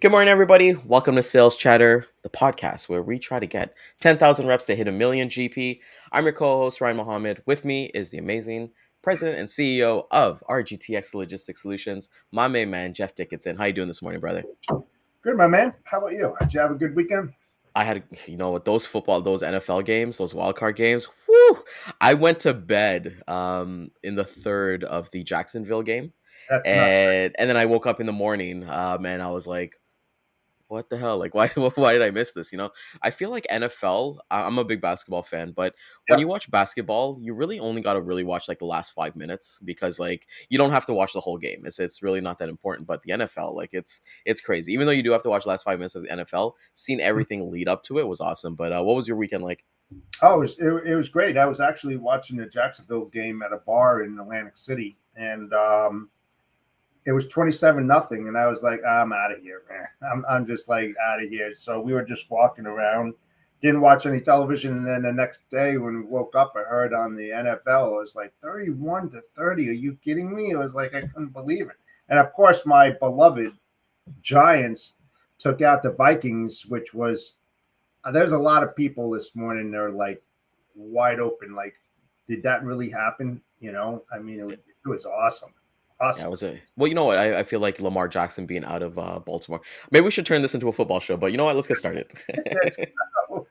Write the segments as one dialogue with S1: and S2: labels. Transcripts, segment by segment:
S1: Good morning, everybody. Welcome to Sales Chatter, the podcast where we try to get 10,000 reps to hit a million GP. I'm your co host, Ryan Mohammed. With me is the amazing president and CEO of RGTX Logistics Solutions, my main man, Jeff Dickinson. How you doing this morning, brother?
S2: Good, my man. How about you? Did you have a good weekend?
S1: I had, with those NFL games, those wild card games, whoo, I went to bed in the third of the Jacksonville game.
S2: That's nuts,
S1: And then I woke up in the morning, and I was like, what the hell? Like, why? Why did I miss this? I feel like NFL. I'm a big basketball fan, but when
S2: right?
S1: you watch basketball, you really only got to really watch like the last 5 minutes because like you don't have to watch the whole game. It's really not that important. But the NFL, like it's crazy. Even though you do have to watch the last 5 minutes of the NFL, seeing
S2: Yep.
S1: everything lead up to it was awesome. But what was your weekend like?
S2: It was great. I was actually watching the Jacksonville game at a bar in Atlantic City, and it was 27-0, and I was like, I'm out of here, man. I'm just like out of here. So we were just walking around, didn't watch any television, and then the next day when we woke up, I heard on the NFL it was like 31-30. Are you kidding me? It was like I couldn't believe it. And of course, my beloved Giants took out the Vikings, which was there's a lot of people this morning. They're like wide open. Like, did that really happen? I mean, it was awesome.
S1: Yeah,
S2: Awesome.
S1: it was a well. You know what? I feel like Lamar Jackson being out of Baltimore. Maybe we should turn this into a football show. But you know what? Let's get started.
S2: Let's go.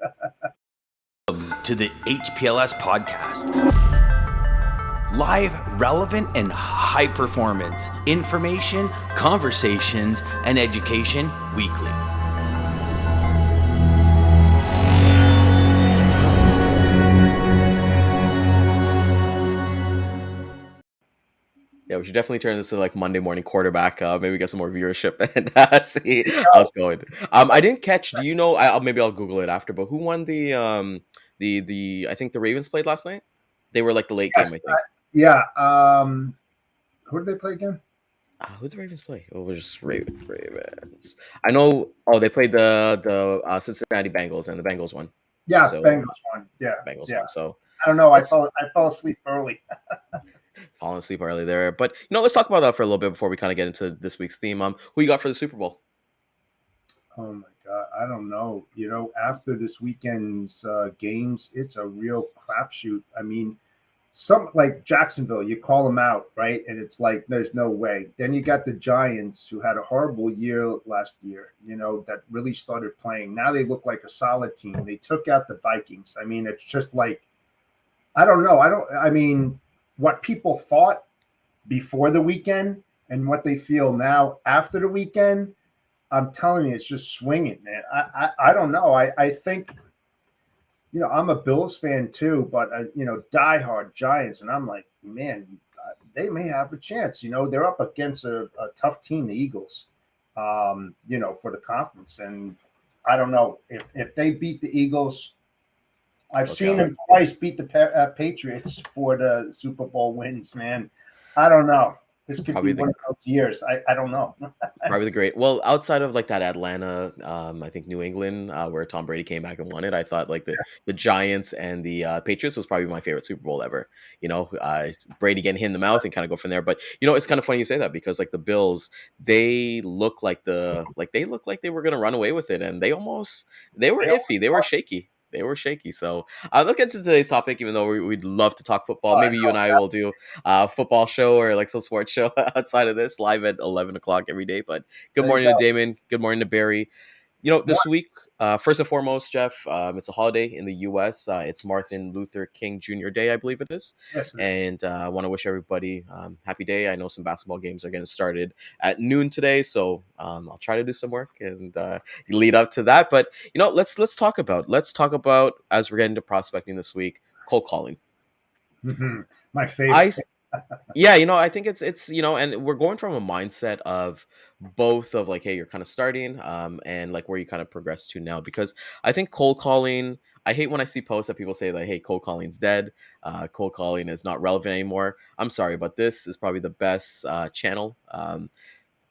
S3: To the HPLS podcast. Live, relevant, and high performance information, conversations, and education weekly.
S1: Yeah, we should definitely turn this to like Monday morning quarterback. Maybe get some more viewership and see how it's going. I didn't catch. Do you know? Maybe I'll Google it after. But who won the? I think the Ravens played last night. They were like the late game,
S2: Yes.
S1: I think.
S2: Yeah. Who did they play again?
S1: Who did the Ravens play? Oh, it was just Ravens. I know. Oh, they played the Cincinnati Bengals, and the Bengals won.
S2: Yeah,
S1: So
S2: Bengals won. Yeah,
S1: Bengals
S2: yeah.
S1: won. So
S2: I don't know. I
S1: let's
S2: fell. I fell asleep early.
S1: falling asleep early there. But let's talk about that for a little bit before we kind of get into this week's theme. Who you got for the Super Bowl?
S2: Oh my God, I don't know. After this weekend's games, it's a real crapshoot. I mean, some like Jacksonville, you call them out, right? And it's like there's no way. Then you got the Giants, who had a horrible year last year, that really started playing. Now they look like a solid team. They took out the Vikings. I mean, it's just like I don't know. I mean, what people thought before the weekend and what they feel now after the weekend, I'm telling you, it's just swinging, man. I don't know. I think I'm a Bills fan too, but diehard Giants, and I'm like, man, they may have a chance. They're up against a tough team, the Eagles. For the conference, and I don't know if they beat the Eagles. I've
S1: Watch
S2: seen
S1: out.
S2: them twice beat the Patriots for the Super Bowl wins, man. I don't know. This could
S1: Probably
S2: be
S1: the
S2: one of those years. I don't know.
S1: Probably the great. Well, outside of like that Atlanta, I think New England, where Tom Brady came back and won it. I thought like the Giants and the Patriots was probably my favorite Super Bowl ever. Brady getting hit in the mouth and kind of go from there. But it's kind of funny you say that because like the Bills, they look like they were gonna run away with it, and they were
S2: They
S1: iffy, they were shaky. They were shaky. So let's get to today's topic, even though we'd love to talk football. Maybe you and I will do football show or like some sports show outside of this live at 11 o'clock every day. But good
S2: There you
S1: morning to
S2: go.
S1: Damon. Good morning to Barry. This week, first and foremost, Jeff, it's a holiday in the U.S. It's Martin Luther King Jr. Day, I believe it is.
S2: Yes, it is.
S1: And I want to wish everybody happy day. I know some basketball games are getting started at noon today, so I'll try to do some work and lead up to that. But let's talk about as we're getting to prospecting this week, cold calling.
S2: My
S1: I
S2: favorite.
S1: Yeah, I think it's and we're going from a mindset of both of like, hey, you're kind of starting, and like where you kind of progress to now. Because I think cold calling, I hate when I see posts that people say like, hey, cold calling's dead, cold calling is not relevant anymore. I'm sorry, but this is probably the best channel.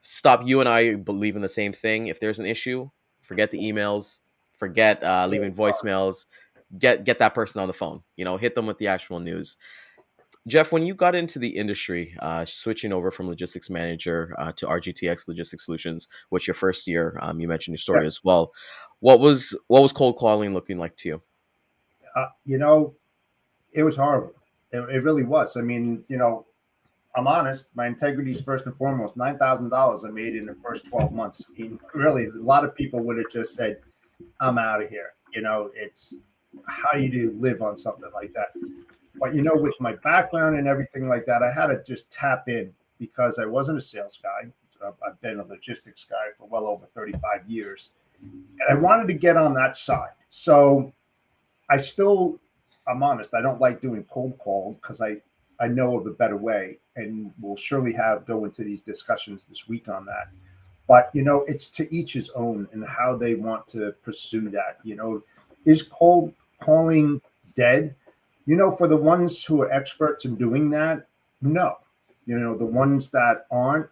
S1: Stop. You and I believe in the same thing. If there's an issue, forget the emails, forget leaving voicemails. Get that person on the phone. Hit them with the actual news. Jeff, when you got into the industry, switching over from logistics manager to RGTX Logistics Solutions, which your first year, you mentioned your
S2: Yeah.
S1: story as well. What was cold calling looking like to you?
S2: You know, it was horrible. It really was. I mean, I'm honest. My integrity is first and foremost. $9,000 I made in the first 12 months. I mean, really, a lot of people would have just said, "I'm out of here." It's how do you live on something like that? But with my background and everything like that, I had to just tap in because I wasn't a sales guy. I've been a logistics guy for well over 35 years, and I wanted to get on that side. So I still, I'm honest. I don't like doing cold call because I know of a better way, and we'll surely go into these discussions this week on that. But it's to each his own and how they want to pursue that. Is cold calling dead? For the ones who are experts in doing that, no. The ones that aren't,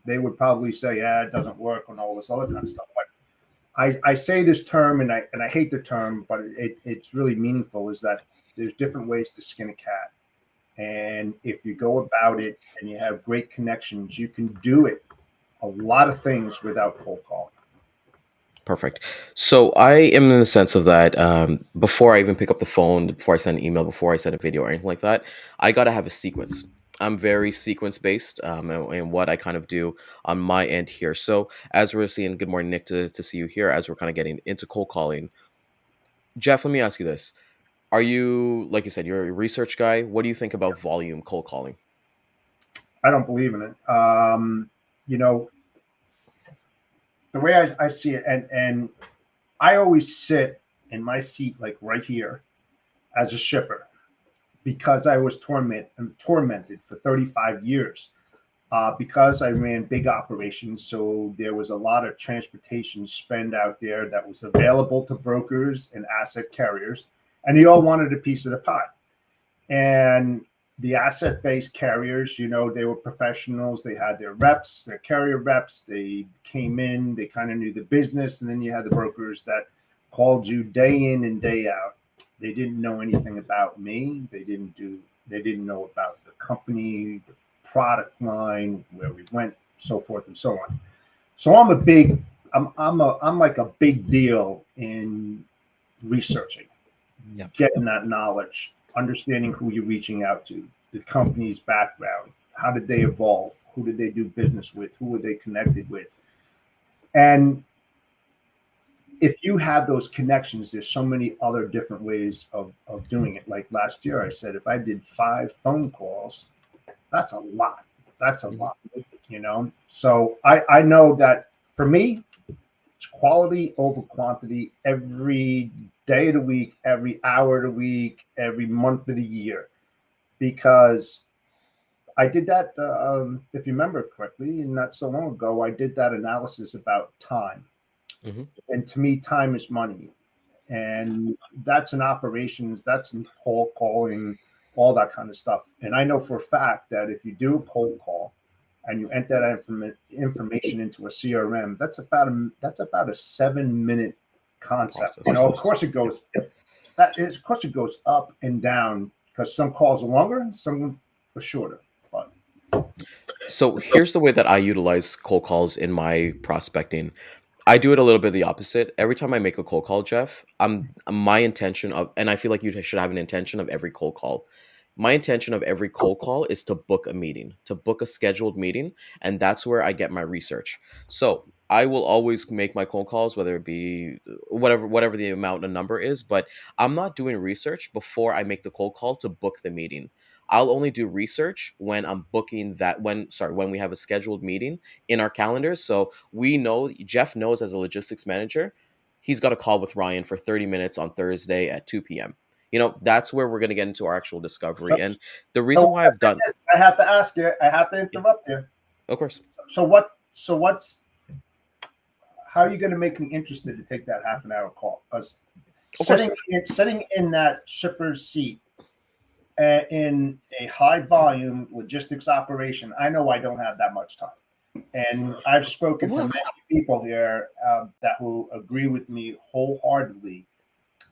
S2: they would probably say, "Yeah, it doesn't work," and all this other kind of stuff. But I say this term, and I hate the term, but it's really meaningful. Is that there's different ways to skin a cat, and if you go about it and you have great connections, you can do it a lot of things without cold calling.
S1: Perfect. So I am in the sense of that before I even pick up the phone, before I send an email, before I send a video or anything like that, I got to have a sequence. I'm very sequence based and what I kind of do on my end here. So as we're seeing, good morning, Nick, to see you here as we're kind of getting into cold calling. Jeff, let me ask you this. Are you, like you said, you're a research guy. What do you think about volume cold calling?
S2: I don't believe in it. You know, the way I see it, and I always sit in my seat like right here as a shipper because I was tormented for 35 years because I ran big operations. So there was a lot of transportation spend out there that was available to brokers and asset carriers, and they all wanted a piece of the pie. And the asset-based carriers, they were professionals. They had their reps, their carrier reps. They came in, they kind of knew the business. And then you had the brokers that called you day in and day out. They didn't know anything about me. They didn't know about the company, the product line, where we went, so forth and so on. So I'm like a big deal in researching,
S1: Yeah.
S2: getting that knowledge, understanding who you're reaching out to, the company's background, how did they evolve, who did they do business with, who were they connected with. And if you have those connections, there's so many other different ways of doing it. Like last year, I said, if I did 5 phone calls, that's a lot. That's a lot, So I know that for me, it's quality over quantity every day of the week, every hour of the week, every month of the year, because I did that. If you remember correctly, and not so long ago, I did that analysis about time.
S1: Mm-hmm.
S2: And to me, time is money. And that's in operations, that's in cold calling, all that kind of stuff. And I know for a fact that if you do a cold call and you enter that information into a CRM, that's about a 7-minute concept.
S1: Process.
S2: Of course it goes up and down because some calls are longer, some are shorter. But
S1: So here's the way that I utilize cold calls in my prospecting. I do it a little bit the opposite. Every time I make a cold call, Jeff, my intention of, and I feel like you should have an intention of every cold call. My intention of every cold call is to book a meeting, to book a scheduled meeting, and that's where I get my research. So I will always make my cold calls, whether it be whatever the amount and number is, but I'm not doing research before I make the cold call to book the meeting. I'll only do research when I'm booking that when we have a scheduled meeting in our calendars. So we know Jeff knows as a logistics manager, he's got a call with Ryan for 30 minutes on Thursday at 2 p.m. That's where we're going to get into our actual discovery. And the reason why I've done,
S2: I have to ask you, I have to interrupt you.
S1: of course.
S2: How are you going to make me interested to take that half an hour call? Because
S1: Of course.
S2: sitting in that shipper's seat in a high volume logistics operation, I know I don't have that much time. And I've spoken to many people here that will agree with me wholeheartedly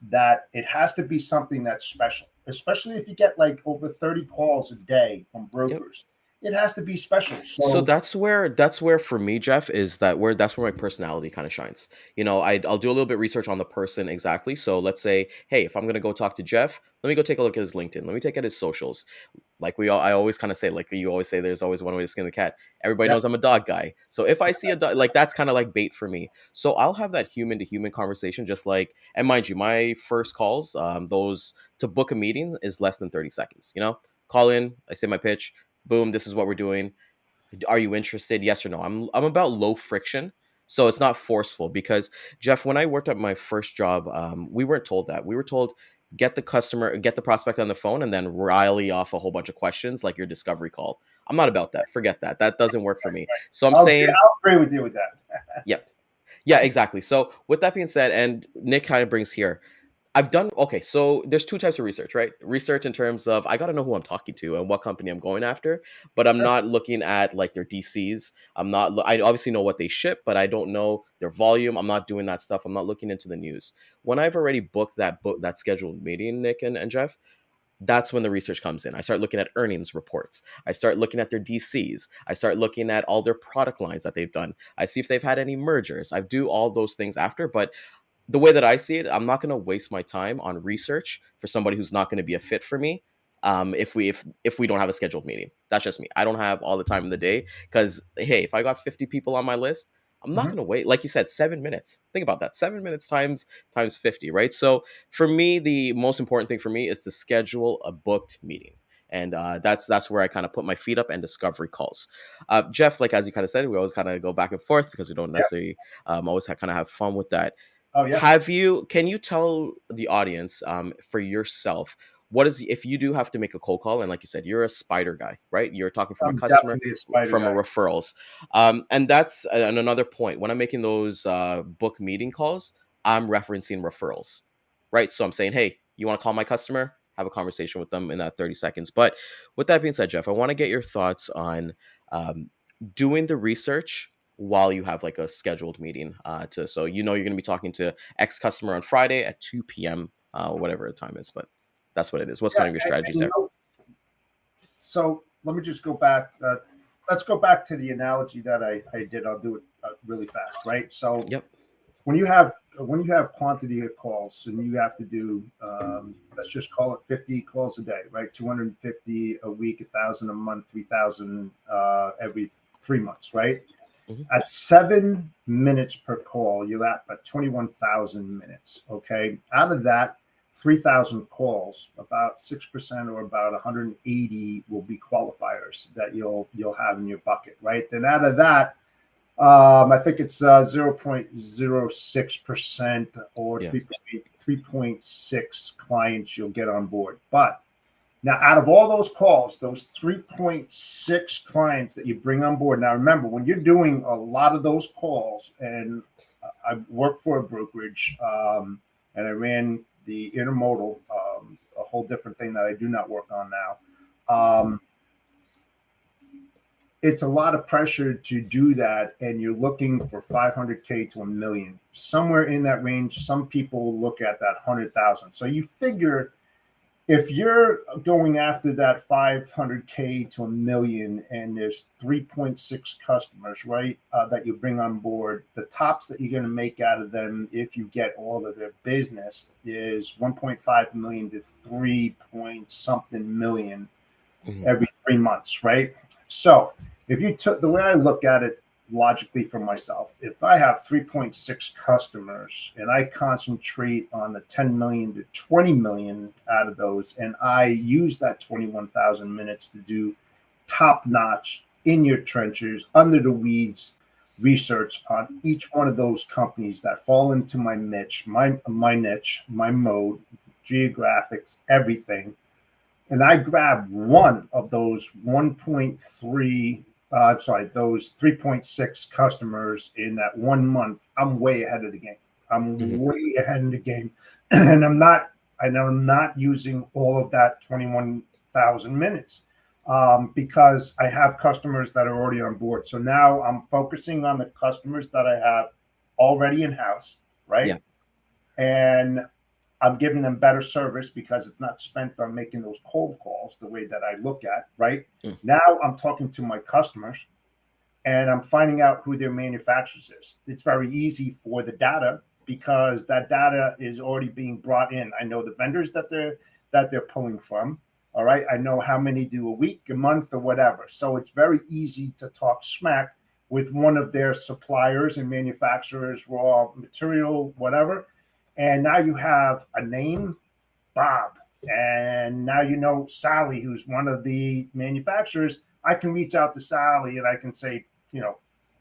S2: that it has to be something that's special, especially if you get like over 30 calls a day from
S1: Yep.
S2: brokers. It has to be special.
S1: So
S2: So
S1: that's where for me, Jeff, is that's where my personality kind of shines. I'll do a little bit of research on the person exactly. So let's say, hey, if I'm gonna go talk to Jeff, let me go take a look at his LinkedIn. Let me take at his socials. I always kind of say, like you always say, there's always one way to skin the cat. Everybody
S2: yeah,
S1: knows I'm a dog guy. So if I see a dog, like that's kind of like bait for me. So I'll have that human to human conversation, just like, and mind you, my first calls, those to book a meeting is less than 30 seconds. Call in, I say my pitch, boom, this is what we're doing. Are you interested? Yes or no. I'm about low friction, so it's not forceful. Because Jeff, when I worked at my first job, we weren't told that. We were told get the prospect on the phone, and then riley off a whole bunch of questions like your discovery call. I'm not about that. Forget that. That doesn't work for me. So I'm saying,
S2: I'll agree with you with that.
S1: yeah, yeah, exactly. So with that being said, and Nick kind of brings here, I've done okay. So there's two types of research, right? Research in terms of I got to know who I'm talking to and what company I'm going after, but I'm
S2: Sure.
S1: not looking at like their DCs. I obviously know what they ship, but I don't know their volume. I'm not doing that stuff. I'm not looking into the news. When I've already booked that scheduled meeting, Nick and Jeff, that's when the research comes in. I start looking at earnings reports. I start looking at their DCs. I start looking at all their product lines that they've done. I see if they've had any mergers. I do all those things after, but the way that I see it, I'm not going to waste my time on research for somebody who's not going to be a fit for me. If we don't have a scheduled meeting, that's just me. I don't have all the time in the day because hey, if I got 50 people on my list, I'm not
S2: Mhm.
S1: going to wait. Like you said, 7 minutes. Think about that. 7 minutes times 50, right? So for me, the most important thing for me is to schedule a booked meeting. And that's where I kind of put my feet up and discovery calls. Jeff, like as you kind of said, we always kind of go back and forth because we don't
S2: Yeah.
S1: necessarily always kind of have fun with that.
S2: Oh yeah.
S1: Can you tell the audience, for yourself, what is, if you do have to make a cold call, and like you said, you're a spider guy, right? You're talking from a
S2: I'm
S1: customer,
S2: definitely a spider
S1: from a
S2: guy.
S1: referrals. And that's and another point. When I'm making those book meeting calls, I'm referencing referrals, right? So I'm saying, hey, you want to call my customer? Have a conversation with them in that 30 seconds. But with that being said, Jeff, I want to get your thoughts on um, doing the research while you have like a scheduled meeting to so you're going to be talking to X customer on Friday at 2 p.m. Whatever the time is, but that's what it is. What's
S2: Yeah,
S1: kind of your strategies
S2: and
S1: there?
S2: so let me just go back. Let's go back to the analogy that I did. I'll do it really fast, right? So
S1: Yep.
S2: when you have quantity of calls and you have to do let's just call it 50 calls a day, right? 250 a week, 1,000 a month, 3,000 every 3 months, right?
S1: Hmm.
S2: At 7 minutes per call, you're at 21,000 minutes. Okay, out of that 3,000 calls, about 6% or about 180 will be qualifiers that you'll have in your bucket, right? Then out of that, I think it's 0.06% or
S1: Yeah.
S2: 3.6 clients you'll get on board. But now, out of all those calls, those 3.6 clients that you bring on board. Now, remember, when you're doing a lot of those calls, and I worked for a brokerage and I ran the intermodal, a whole different thing that I do not work on now. It's a lot of pressure to do that, and you're looking for 500K to a million, somewhere in that range. Some people look at that 100,000. So you figure if you're going after that 500K to a million and there's 3.6 customers, right, that you bring on board, the tops that you're going to make out of them, if you get all of their business, is 1.5 million to 3 point something million
S1: Hmm.
S2: every 3 months, right? So if you took the way I look at it logically for myself, if I have 3.6 customers and I concentrate on the 10 million to 20 million out of those, and I use that 21,000 minutes to do top notch in your trenches, under the weeds research on each one of those companies that fall into my niche, my niche, my mode, geographics, everything, and I grab one of those 1.3, those 3.6 customers in that 1 month, I'm way ahead of the game. I'm
S1: Hmm.
S2: way ahead of the game, and I'm not using all of that 21,000 minutes because I have customers that are already on board. So now I'm focusing on the customers that I have already in house,
S1: Yeah.
S2: right? And I'm giving them better service because it's not spent on making those cold calls the way that I look at, right? Now I'm talking to my customers and I'm finding out who their manufacturers is. It's very easy for the data because that data is already being brought in. I know the vendors that they're pulling from. All right. I know how many do a week, a month, or whatever. So it's very easy to talk smack with one of their suppliers and manufacturers, raw material, whatever. And now you have a name, Bob. And now you know Sally, who's one of the manufacturers. I can reach out to Sally and I can say,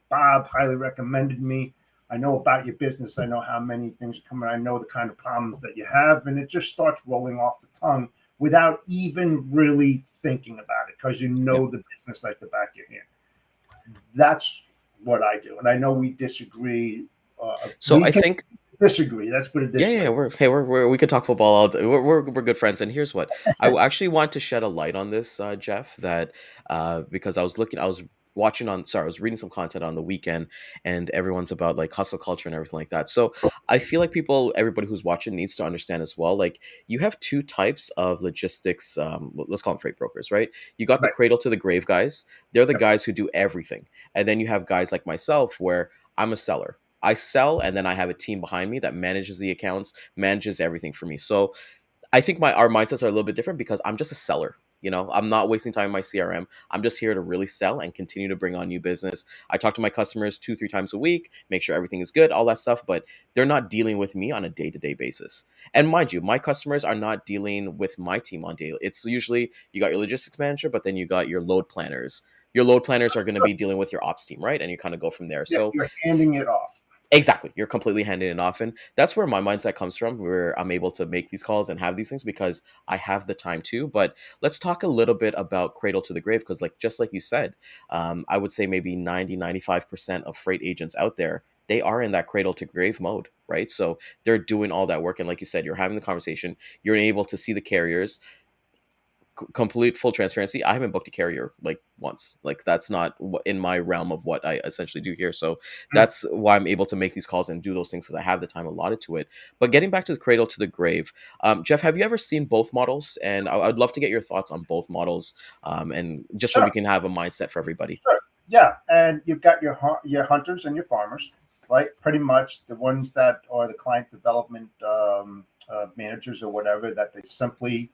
S2: Bob highly recommended me. I know about your business. I know how many things are coming. I know the kind of problems that you have. And it just starts rolling off the tongue without even really thinking about it because you know the business like the back of your hand. That's what I do. And I know we disagree.
S1: So I think
S2: disagree. Let's put it this
S1: way. We could talk football all day. We're good friends. And here's what I actually want to shed a light on this, Jeff, that because I was reading some content on the weekend, and everyone's about like hustle culture and everything like that. So I feel like everybody who's watching needs to understand as well. Like you have two types of logistics. Let's call them freight brokers, right? You got the cradle to the grave guys. They're the guys who do everything, and then you have guys like myself, where I'm a seller. I sell, and then I have a team behind me that manages the accounts, manages everything for me. So I think our mindsets are a little bit different because I'm just a seller. I'm not wasting time in my CRM. I'm just here to really sell and continue to bring on new business. I talk to my customers 2-3 times a week, make sure everything is good, all that stuff, but they're not dealing with me on a day-to-day basis. And mind you, my customers are not dealing with my team on daily. It's usually you got your logistics manager, but then you got your load planners. Your load planners are going to be dealing with your ops team, right? And you kind of go from there. So
S2: you're handing it off.
S1: Exactly. You're completely handing it off. And that's where my mindset comes from, where I'm able to make these calls and have these things because I have the time to. But let's talk a little bit about cradle to the grave, because just like you said, I would say maybe 95% of freight agents out there, they are in that cradle to grave mode, right? So they're doing all that work. And like you said, you're having the conversation, you're able to see the carriers. Complete full transparency, I haven't booked a carrier like once. Like that's not in my realm of what I essentially do here. So that's why I'm able to make these calls and do those things, because I have the time allotted to it. But getting back to the cradle to the grave, Jeff, have you ever seen both models? And I'd love to get your thoughts on both models, and just so we can have a mindset for everybody.
S2: Sure. Yeah, and you've got your hunters and your farmers, right? Pretty much the ones that are the client development managers or whatever, that they simply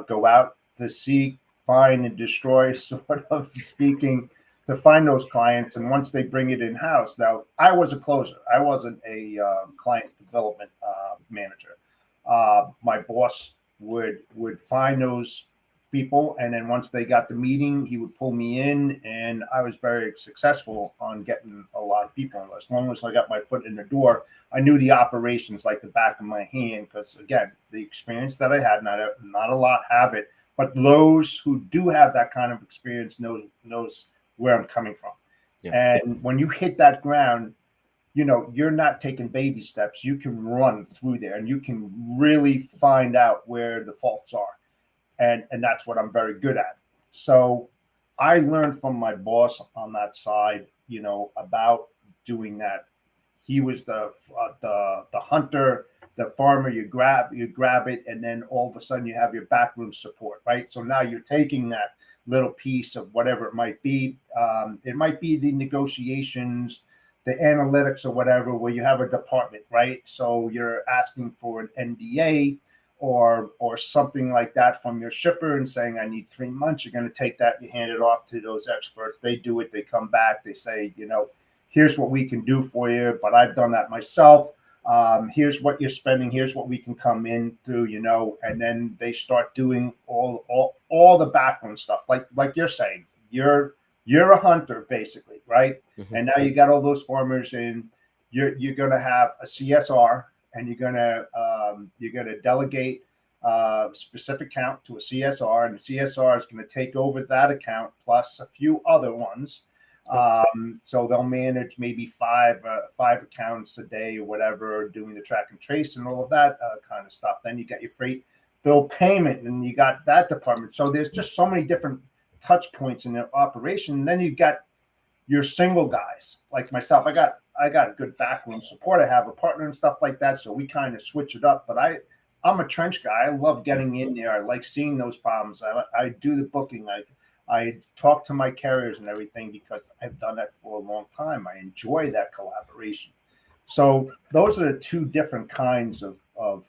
S2: go out to seek, find, and destroy, sort of speaking, to find those clients. And once they bring it in-house, now I was a closer. I wasn't a client development manager. My boss would find those people, and then once they got the meeting, he would pull me in, and I was very successful on getting a lot of people. As long as I got my foot in the door, I knew the operations like the back of my hand, because again, the experience that I had, not a lot have it, but those who do have that kind of experience knows where I'm coming from. Yeah. And when you hit that ground, you're not taking baby steps. You can run through there and you can really find out where the faults are. And that's what I'm very good at. So I learned from my boss on that side, about doing that. He was the hunter, the farmer. You grab it, and then all of a sudden you have your backroom support, right? So now you're taking that little piece of whatever it might be. It might be the negotiations, the analytics, or whatever, where you have a department, right? So you're asking for an NDA or something like that from your shipper and saying, I need 3 months. You're going to take that, you hand it off to those experts. They do it. They come back. They say, here's what we can do for you, but I've done that myself. Here's what you're spending. Here's what we can come in through, and then they start doing all the background stuff. Like you're saying, you're a hunter basically, right? Mm-hmm. And now you got all those farmers, and you're going to have a CSR, and you're going to delegate a specific account to a CSR, and the CSR is going to take over that account plus a few other ones. So they'll manage maybe five accounts a day or whatever, doing the track and trace and all of that kind of stuff. Then you got your freight bill payment, and you got that department. So there's just so many different touch points in the operation. And then you've got your single guys like myself. I got good backroom support. I have a partner and stuff like that. So we kind of switch it up. But I'm a trench guy. I love getting in there. I like seeing those problems. I do the booking. I talk to my carriers and everything because I've done that for a long time. I enjoy that collaboration. So those are the two different kinds of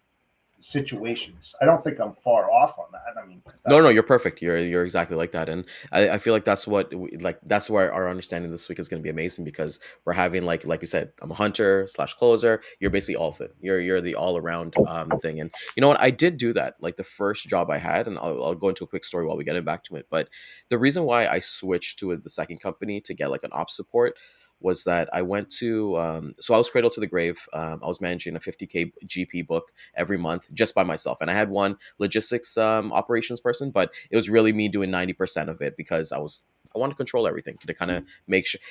S2: situations. I don't think I'm far off on that. I mean, 'cause
S1: No, no,
S2: that's
S1: you're perfect. You're exactly like that, and I feel like that's what like that's where our understanding this week is going to be amazing because we're having like you said, I'm a hunter slash closer. You're basically all of it. You're the all around thing, and you know what? I did do that. Like the first job I had, and I'll go into a quick story while we get it back to it. But the reason why I switched to the second company to get like an ops support was that I went to so I was cradle to the grave. I was managing a 50K GP book every month just by myself, and I had one logistics operations person, but it was really me doing 90% of it because I want to control everything to kind of make sure.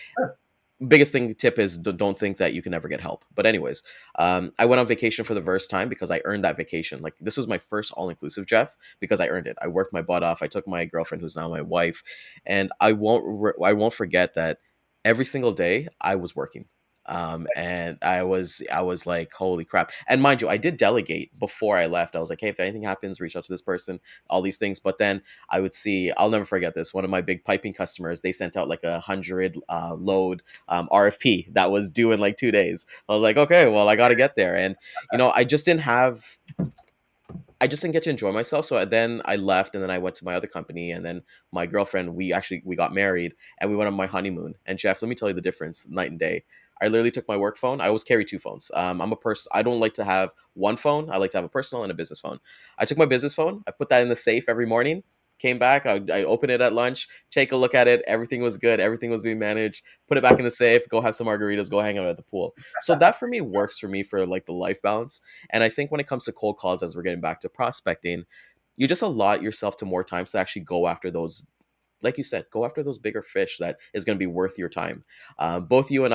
S1: Biggest thing tip is don't think that you can never get help. But anyways, I went on vacation for the first time because I earned that vacation. Like this was my first all inclusive, Jeff, because I earned it. I worked my butt off. I took my girlfriend, who's now my wife, and I won't forget that every single day I was working. And I was like, holy crap. And mind you, I did delegate before I left. I was like, hey, if anything happens, reach out to this person, all these things. But then I would see, I'll never forget this. One of my big piping customers, they sent out like 100 load RFP that was due in like 2 days. I was like, okay, well, I got to get there. And, you know, I just didn't get to enjoy myself. So then I left and then I went to my other company. And then my girlfriend, we got married and we went on my honeymoon. And Jeff, let me tell you the difference night and day. I literally took my work phone. I always carry two phones. I'm a person. I don't like to have one phone. I like to have a personal and a business phone. I took my business phone. I put that in the safe every morning. Came back. I opened it at lunch. Take a look at it. Everything was good. Everything was being managed. Put it back in the safe. Go have some margaritas. Go hang out at the pool. So that for me works for me for like the life balance. And I think when it comes to cold calls, as we're getting back to prospecting, you just allot yourself to more times to actually go after those, like you said, go after those bigger fish that is going to be worth your time. Both you and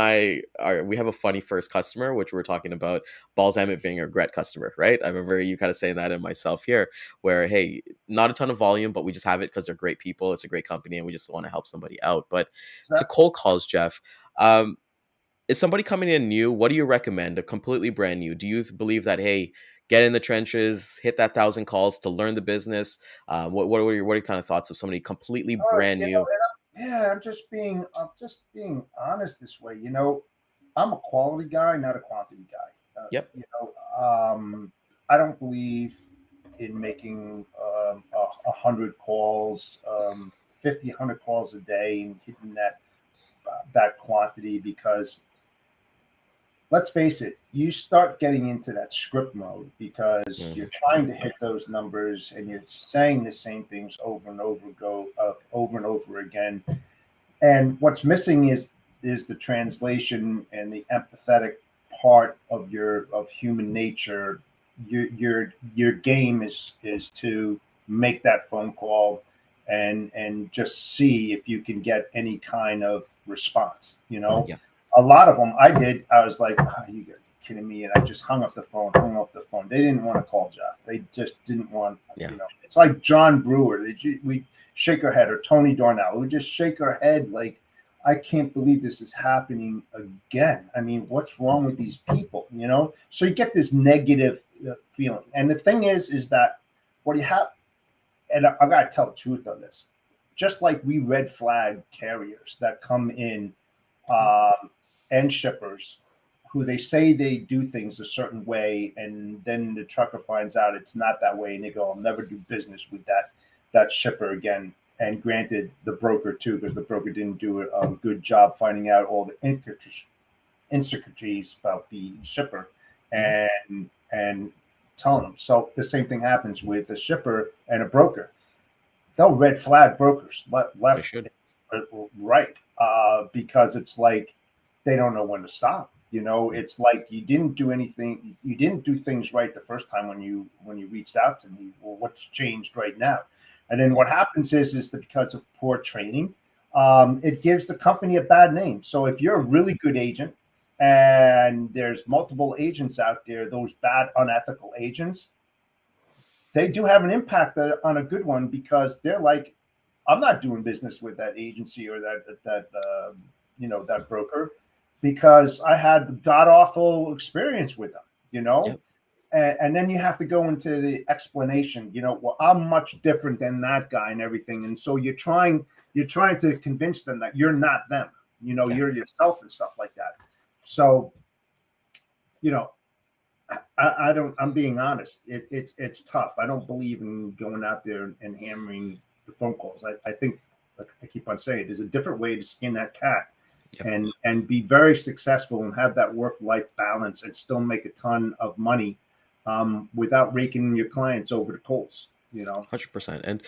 S1: we have a funny first customer, which we're talking about, Balls Emmett being a regret customer, right? I remember you kind of saying that, and myself here, where, hey, not a ton of volume, but we just have it because they're great people. It's a great company and we just want to help somebody out. But to cold calls, Jeff, is somebody coming in new? What do you recommend? A completely brand new? Do you believe that, hey, get in the trenches, hit that 1,000 calls to learn the business? What are your kind of thoughts of somebody completely brand
S2: you know,
S1: new?
S2: yeah, I'm just being honest this way. You know, I'm a quality guy, not a quantity guy.
S1: Yep.
S2: You know, I don't believe in making 100 calls, 50, 100 calls a day and hitting that quantity because let's face it, you start getting into that script mode because you're trying to hit those numbers and you're saying the same things over and over and over again. And what's missing is the translation and the empathetic part of human nature. Your game is to make that phone call and just see if you can get any kind of response. You know,
S1: Yeah.
S2: a lot of them I did. I was like, oh, you got kidding me, and I just hung up the phone. They didn't want to call Jeff. They just didn't want.
S1: Yeah.
S2: You know, it's like John Brewer. We shake our head, or Tony Darnell. We just shake our head like, I can't believe this is happening again. I mean, what's wrong with these people? You know, so you get this negative feeling. And the thing is that what you have, and I got to tell the truth on this, just like we red flag carriers that come in and shippers who they say they do things a certain way, and then the trucker finds out it's not that way, and they go, I'll never do business with that shipper again. And granted, the broker too, because the broker didn't do a good job finding out all the intricacies about the shipper and telling them. So the same thing happens with a shipper and a broker. They'll red flag brokers left, right, because it's like they don't know when to stop. You know, it's like you didn't do anything. You didn't do things right the first time when you reached out to me. Well, what's changed right now? And then what happens is that because of poor training, it gives the company a bad name. So if you're a really good agent and there's multiple agents out there, those bad, unethical agents, they do have an impact on a good one because they're like, I'm not doing business with that agency or that broker because I had god awful experience with them, you know.
S1: Yep.
S2: and then you have to go into the explanation. Well, I'm much different than that guy and everything, and so you're trying to convince them that you're not them. You're yourself and stuff like that. So, I don't. I'm being honest. It's tough. I don't believe in going out there and hammering the phone calls. I think, like I keep on saying, there's a different way to skin that cat, and be very successful and have that work-life balance and still make a ton of money, without raking your clients over the coals.
S1: 100%. And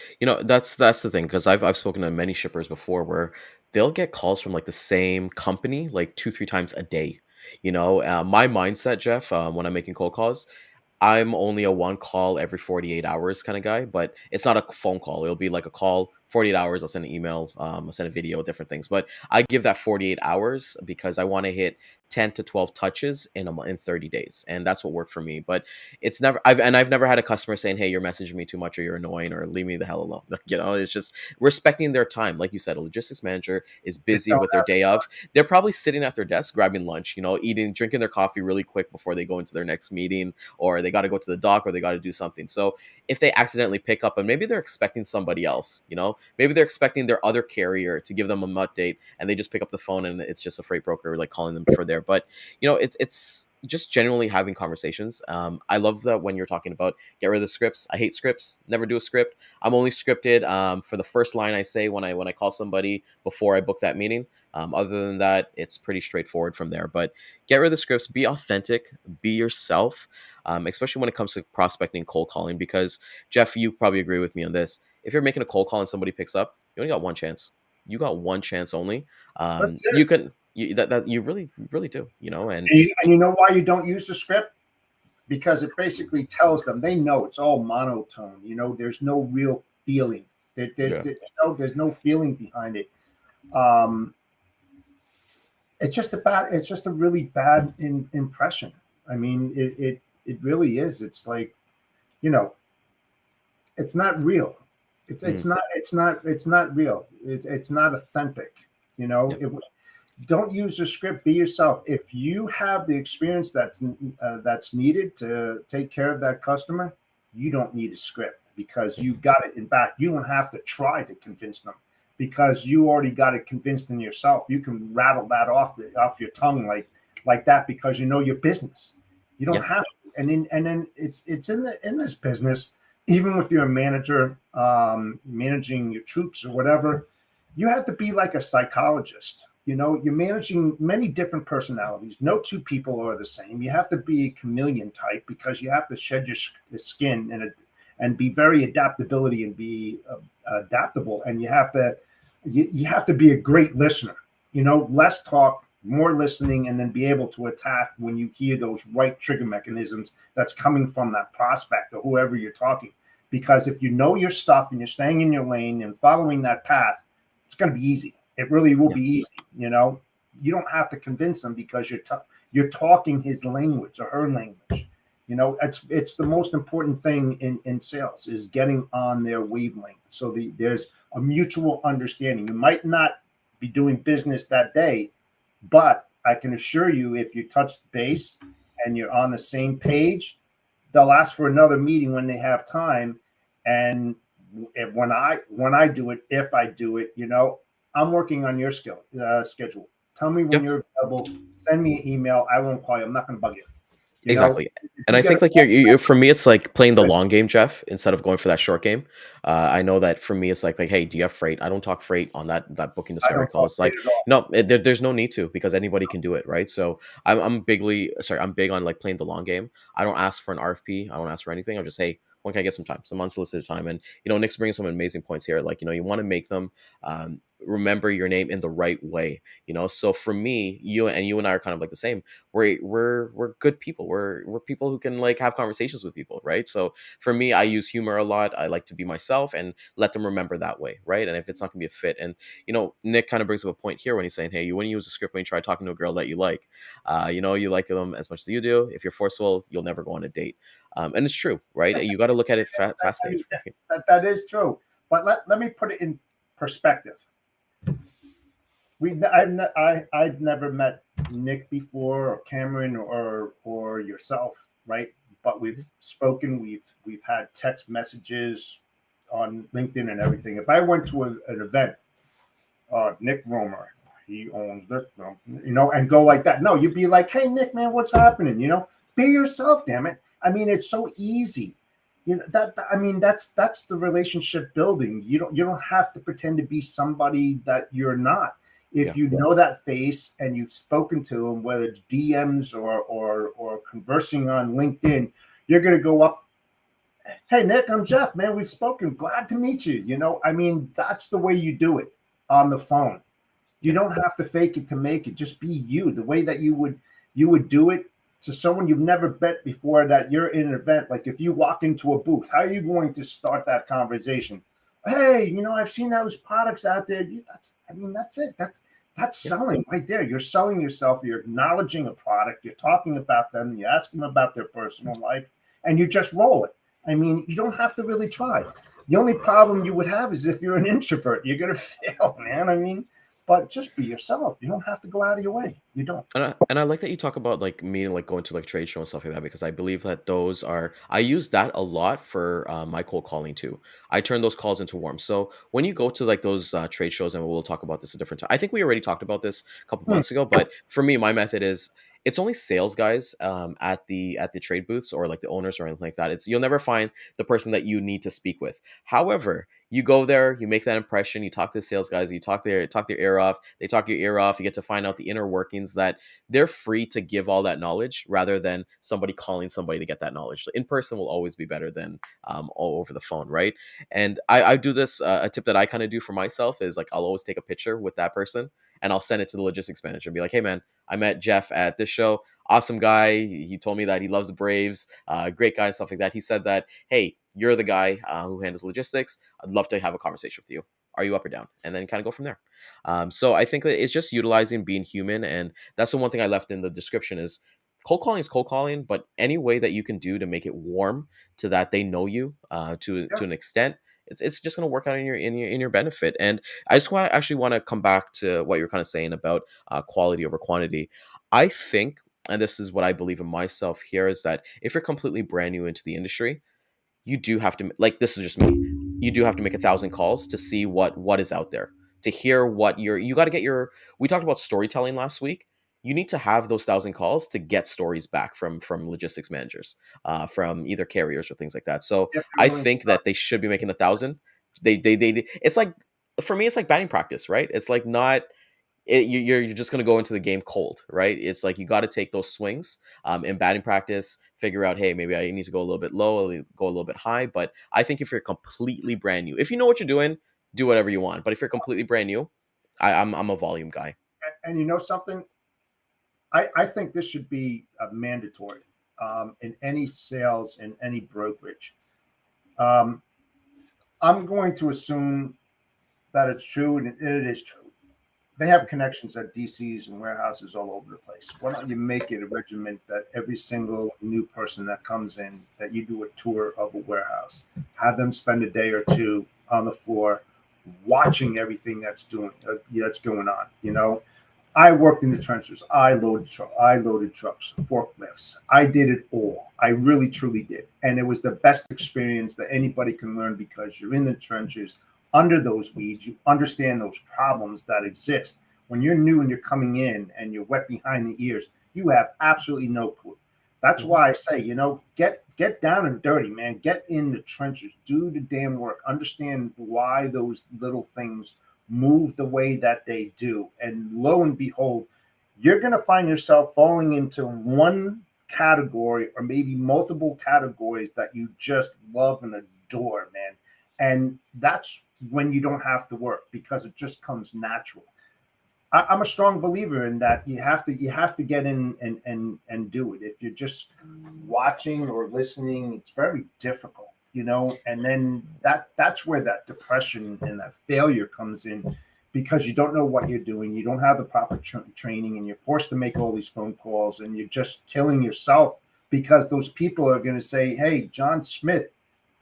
S1: that's the thing, because I've spoken to many shippers before where they'll get calls from like the same company like 2-3 times a day. My mindset, Jeff, when I'm making cold calls, I'm only a one call every 48 hours kind of guy, but it's not a phone call. It'll be like a call, 48 hours. I'll send an email, I'll send a video, different things. But I give that 48 hours because I want to hit 10 to 12 touches in 30 days. And that's what worked for me. But I've never had a customer saying, hey, you're messaging me too much or you're annoying or leave me the hell alone. It's just respecting their time. Like you said, a logistics manager is busy with their day of. They're probably sitting at their desk, grabbing lunch, drinking their coffee really quick before they go into their next meeting, or they got to go to the dock, or they got to do something. So if they accidentally pick up, and maybe they're expecting somebody else, maybe they're expecting their other carrier to give them a update, and they just pick up the phone and it's just a freight broker like calling them for there. But it's just genuinely having conversations. I love that when you're talking about get rid of the scripts. I hate scripts. Never do a script. I'm only scripted for the first line I say when I call somebody before I book that meeting. Other than that, it's pretty straightforward from there. But get rid of the scripts. Be authentic. Be yourself. Especially when it comes to prospecting, cold calling. Because Jeff, you probably agree with me on this. If you're making a cold call and somebody picks up, you only got one chance. You got one chance only. You can. That you really do, and
S2: you know why you don't use the script? Because it basically tells them, they know it's all monotone. There's no real feeling. There's no feeling behind it. It's just a really bad impression. I mean, it really is. It's like, it's not real. It's not real. It's not authentic. Don't use the script. Be yourself. If you have the experience that's needed to take care of that customer, you don't need a script, because you've got it in back. You don't have to try to convince them, because you already got it convinced in yourself. You can rattle that off your tongue like that, because you know your business. You don't have to. And then it's in this business, even if you're a manager, managing your troops or whatever, you have to be like a psychologist. You're managing many different personalities. No two people are the same. You have to be a chameleon type, because you have to shed your skin and be very adaptability and be adaptable. And you have to be a great listener. Less talk, more listening, and then be able to attack when you hear those right trigger mechanisms that's coming from that prospect or whoever you're talking. Because if you know your stuff and you're staying in your lane and following that path, it's going to be easy. It really will be easy. You don't have to convince them, because you're talking his language or her language. It's the most important thing in sales, is getting on their wavelength. So there's a mutual understanding. You might not be doing business that day, but I can assure you, if you touch base and you're on the same page, they'll ask for another meeting when they have time. And when I do it, if I do it, I'm working on your schedule. Tell me when you're available. Send me an email. I won't call you. I'm not going to bug you.
S1: Exactly. And I think like you for me, it's like playing the long game, Jeff, instead of going for that short game. I know that for me, it's like, hey, do you have freight? I don't talk freight on that booking discovery call. It's like, no, there's no need to, because anybody can do it, right? So I'm big on like playing the long game. I don't ask for an RFP. I don't ask for anything. I'm just, hey, when can I get some time, some unsolicited time? And Nick's bringing some amazing points here. Like, you want to make them remember your name in the right way. So for me, you and I are kind of like the same. We're good people. We're people who can like have conversations with people, right? So for me, I use humor a lot. I like to be myself and let them remember that way, right? And if it's not gonna be a fit, and Nick kind of brings up a point here when he's saying, hey, you wouldn't use a script when you try talking to a girl that you like. You like them as much as you do. If you're forceful, you'll never go on a date. And it's true, right? You got to look at it fast.
S2: That is true. But let me put it in perspective. I've never met Nick before, or Cameron, or yourself, right? but we've spoken, we've had text messages on LinkedIn and everything. If I went to an event, Nick Romer, he owns this, and go like that. No, you'd be like, hey, Nick, man, what's happening? Be yourself, damn it. I mean, it's so easy. That's the relationship building. You don't have to pretend to be somebody that you're not. If you know that face and you've spoken to them, whether it's DMs or conversing on LinkedIn, you're going to go up. Hey, Nick, I'm Jeff, man. We've spoken. Glad to meet you. That's the way you do it on the phone. You don't have to fake it to make it. Just be you. The way that you would do it to someone you've never met before, that you're in an event. Like if you walk into a booth, how are you going to start that conversation? Hey, I've seen those products out there. That's it. That's selling right there. You're selling yourself. You're acknowledging a product. You're talking about them. You ask them about their personal life, and you just roll it. You don't have to really try. The only problem you would have is if you're an introvert, you're going to fail, man. But just be yourself. You don't have to go out of your way. You don't.
S1: And I like that you talk about like meeting, like going to like trade show and stuff like that, because I believe that I use that a lot for my cold calling too. I turn those calls into warm. So when you go to like those trade shows, and we'll talk about this a different time. I think we already talked about this a couple months ago, but for me, my method is it's only sales guys at the trade booths, or like the owners or anything like that. You'll never find the person that you need to speak with. However, you go there, you make that impression, you talk to the sales guys, you talk their ear off, they talk your ear off, you get to find out the inner workings, that they're free to give all that knowledge rather than somebody calling somebody to get that knowledge. In person will always be better than all over the phone, right? And I do this, a tip that I kind of do for myself is like I'll always take a picture with that person and I'll send it to the logistics manager and be like, hey man, I met Jeff at this show. Awesome guy. He told me that he loves the Braves. Great guy and stuff like that. He said that, hey, you're the guy who handles logistics. I'd love to have a conversation with you. Are you up or down? And then kind of go from there. So I think that it's just utilizing being human. And that's the one thing I left in the description is cold calling is cold calling, but any way that you can do to make it warm to that they know you to an extent, it's just going to work out in your benefit. And I just actually want to come back to what you're kind of saying about quality over quantity. I think, and this is what I believe in myself here, is that if you're completely brand new into the industry, you do have to, like, this is just me, you do have to make 1,000 calls to see what is out there, to hear what you got to get we talked about storytelling last week. You need to have those 1,000 calls to get stories back from logistics managers, from either carriers or things like that. So I think that they should be making 1,000. They it's like, for me, it's like batting practice, right? It's like not, you're just going to go into the game cold, right? It's like you got to take those swings in batting practice, figure out, hey, maybe I need to go a little bit low, go a little bit high. But I think if you're completely brand new, if you know what you're doing, do whatever you want. But if you're completely brand new, I'm a volume guy.
S2: And you know something? I think this should be mandatory in any sales, in any brokerage. I'm going to assume that it's true, and it is true. They have connections at DCs and warehouses all over the place. Why don't you make it a regiment that every single new person that comes in, that you do a tour of a warehouse, have them spend a day or two on the floor watching everything that's going on. I worked in the trenches. I loaded trucks, forklifts. I did it all. I really, truly did. And it was the best experience that anybody can learn, because you're in the trenches, under those weeds. You understand those problems that exist. When you're new and you're coming in and you're wet behind the ears, you have absolutely no clue. That's why I say, get down and dirty, man. Get in the trenches. Do the damn work. Understand why those little things move the way that they do. And lo and behold, you're going to find yourself falling into one category or maybe multiple categories that you just love and adore, man. And that's when you don't have to work, because it just comes natural. I'm a strong believer in that. You have to get in and do it. If you're just watching or listening, it's very difficult. And then that's where that depression and that failure comes in, because you don't know what you're doing. You don't have the proper training, and you're forced to make all these phone calls, and you're just killing yourself, because those people are going to say, hey, John Smith,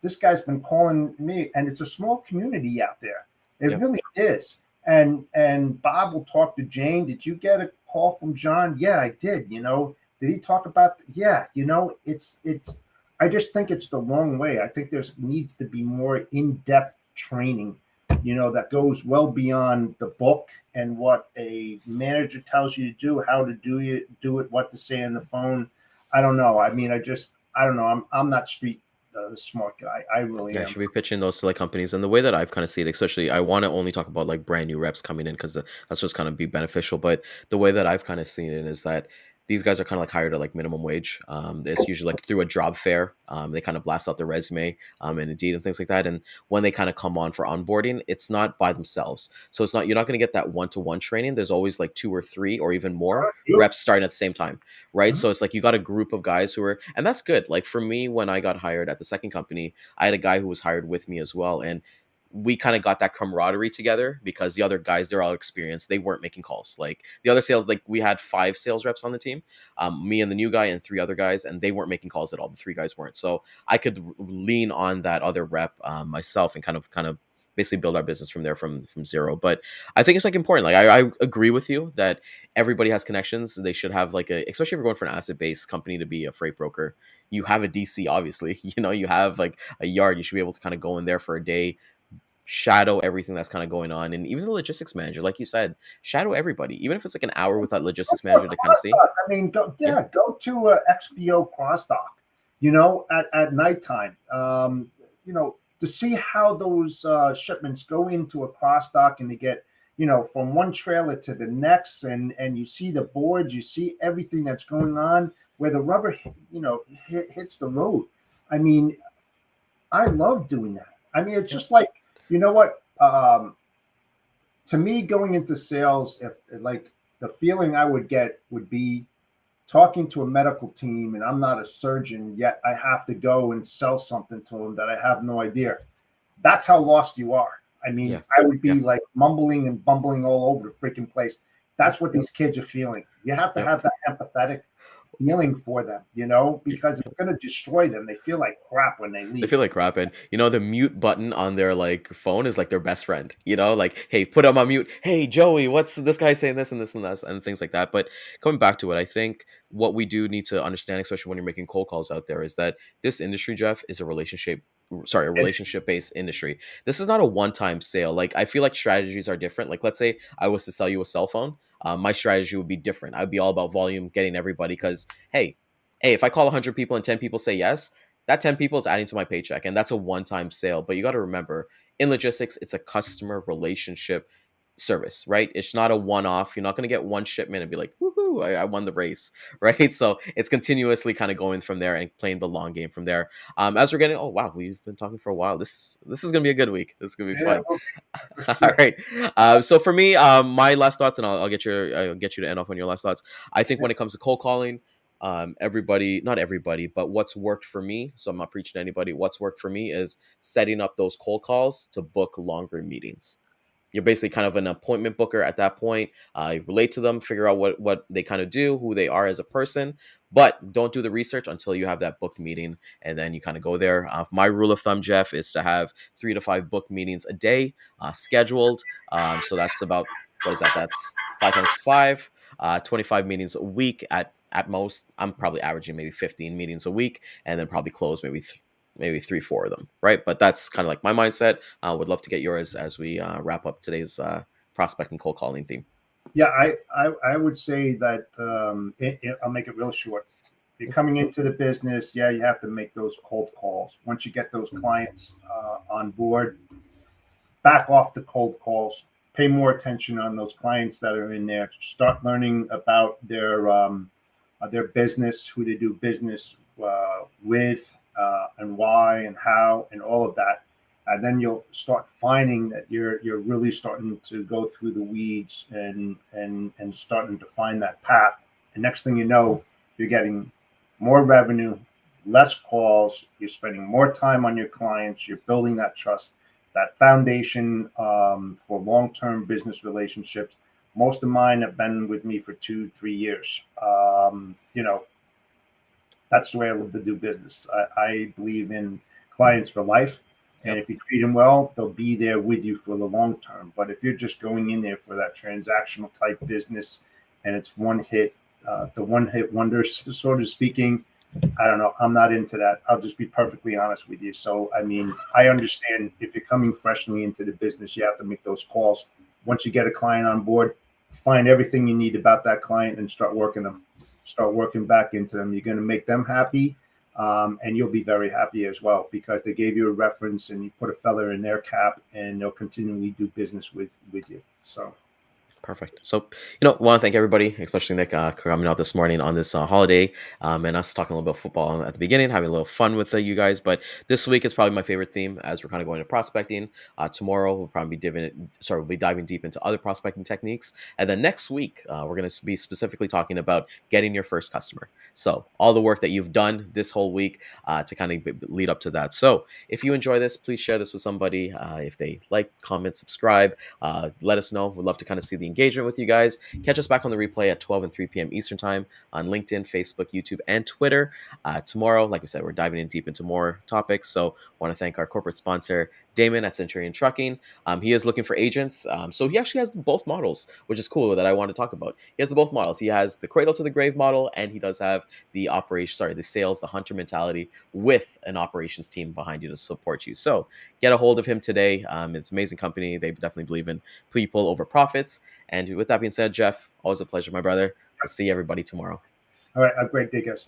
S2: this guy's been calling me. And it's a small community out there. It really is. And Bob will talk to Jane. Did you get a call from John? Yeah, I did. Did he talk about? Yeah. It's I just think it's the wrong way. I think there's needs to be more in-depth training, that goes well beyond the book and what a manager tells you to do, how to do it, what to say on the phone. I don't know. I mean, I don't know. I'm not street smart guy. I really
S1: Yeah, I
S2: am.
S1: should be pitching those to like companies. And the way that I've kind of seen it, especially, I want to only talk about like brand new reps coming in because that's what's kind of be beneficial. But the way that I've kind of seen it is that these guys are kind of like hired at like minimum wage. It's usually like through a job fair. They kind of blast out their resume and Indeed and things like that. And when they kind of come on for onboarding, it's not by themselves. So it's not, you're not going to get that one-to-one training. There's always like two or three or even more reps starting at the same time, right?
S2: Mhm.
S1: So it's like you got a group of guys who are, and that's good. Like for me, when I got hired at the second company, I had a guy who was hired with me as well. And we kind of got that camaraderie together because the other guys, they're all experienced. They weren't making calls. Like the other sales, like we had 5 sales reps on the team, me and the new guy and 3 other guys, and they weren't making calls at all. The 3 guys weren't. So I could lean on that other rep myself and kind of basically build our business from there from zero. But I think it's like important. Like I agree with you that everybody has connections. They should have like especially if you're going for an asset based company to be a freight broker, you have a DC, obviously, you have like a yard. You should be able to kind of go in there for a day, shadow everything that's kind of going on. And even the logistics manager, like you said, shadow everybody, even if it's like an hour with that logistics manager to kind of see.
S2: I mean,
S1: Yeah.
S2: go to a XPO cross dock, at nighttime, to see how those shipments go into a cross dock and to get, from one trailer to the next, and you see the boards, you see everything that's going on where the rubber, hits the road. I mean, I love doing that. I mean, it's just like, you know what? To me, going into sales, if like the feeling I would get would be talking to a medical team, and I'm not a surgeon yet. I have to go and sell something to them that I have no idea. That's how lost you are. I mean,
S1: Yeah.
S2: I would be
S1: Yeah.
S2: like mumbling and bumbling all over the freaking place. That's what these kids are feeling. You have to
S1: Yep.
S2: have that empathetic feeling for them, because it's going to destroy them. They feel like crap when they
S1: They
S2: leave.
S1: feel like crap, and the mute button on their like phone is like their best friend. Like, hey, put them on mute. Hey, Joey, what's this guy saying? This and this and this and things like that. But coming back to it, I think what we do need to understand, especially when you're making cold calls out there, is that this industry, Jeff, is a relationship based industry. This is not a one time sale. Like I feel like strategies are different. Like let's say I was to sell you a cell phone, my strategy would be different. I'd be all about volume, getting everybody because hey, if I call 100 people and 10 people say yes, that 10 people is adding to my paycheck, and that's a one-time sale. But you got to remember, in logistics, it's a customer relationship service, right? It's not a one-off. You're not going to get one shipment and be like, woohoo, I won the race. Right? So it's continuously kind of going from there and playing the long game from there. As we're getting, oh wow, we've been talking for a while. This is going to be a good week. This is going to be
S2: Yeah,
S1: fun.
S2: for
S1: All
S2: sure.
S1: right. So for me, my last thoughts, and I'll get you to end off on your last thoughts. I think when it comes to cold calling, everybody, not everybody, but what's worked for me, so I'm not preaching to anybody, what's worked for me is setting up those cold calls to book longer meetings. You're basically kind of an appointment booker at that point. You relate to them, figure out what they kind of do, who they are as a person, but don't do the research until you have that booked meeting, and then you kind of go there. My rule of thumb, Jeff, is to have 3 to 5 booked meetings a day, scheduled. So that's about, what is that? That's 5 times 5, 25 meetings a week at most. I'm probably averaging maybe 15 meetings a week, and then probably close maybe 3, 4 of them, right? But that's kind of like my mindset. Would love to get yours as we wrap up today's prospecting cold calling theme.
S2: Yeah, I would say that I'll make it real short. If you're coming into the business, yeah, you have to make those cold calls. Once you get those clients on board, back off the cold calls. Pay more attention on those clients that are in there. Start learning about their business, who they do business with, and why and how, and all of that. And then you'll start finding that you're really starting to go through the weeds and starting to find that path. And next thing you know, you're getting more revenue, less calls. You're spending more time on your clients. You're building that trust, that foundation for long-term business relationships. Most of mine have been with me for 2-3 years. That's the way I live to do business. I believe in clients for life. And
S1: Yep.
S2: if you treat them well, they'll be there with you for the long term. But if you're just going in there for that transactional type business and it's the one hit wonders, sort of speaking, I don't know. I'm not into that. I'll just be perfectly honest with you. So, I mean, I understand if you're coming freshly into the business, you have to make those calls. Once you get a client on board, find everything you need about that client and start working them, start working back into them. You're going to make them happy. And you'll be very happy as well because they gave you a reference and you put a feather in their cap and they'll continually do business with you. So
S1: Perfect. So, want to thank everybody, especially Nick, coming out this morning on this holiday, and us talking a little bit of football at the beginning, having a little fun with you guys. But this week is probably my favorite theme as we're kind of going to prospecting. Tomorrow we'll probably we'll be diving deep into other prospecting techniques, and then next week we're going to be specifically talking about getting your first customer. So all the work that you've done this whole week to kind of lead up to that. So if you enjoy this, please share this with somebody. If they like, comment, subscribe. Let us know. We'd love to kind of see the engagement with you guys. Catch us back on the replay at 12 and 3 p.m. Eastern Time on LinkedIn, Facebook, YouTube, and Twitter. Tomorrow, like we said, we're diving in deep into more topics. So want to thank our corporate sponsor, Damon at Centurion Trucking. He is looking for agents. So he actually has both models, which is cool that I want to talk about. He has both models. He has the cradle to the grave model, and he does have the sales, the hunter mentality with an operations team behind you to support you. So get a hold of him today. It's an amazing company. They definitely believe in people over profits. And with that being said, Jeff, always a pleasure, my brother. We'll see everybody tomorrow.
S2: all right, a great day, guys.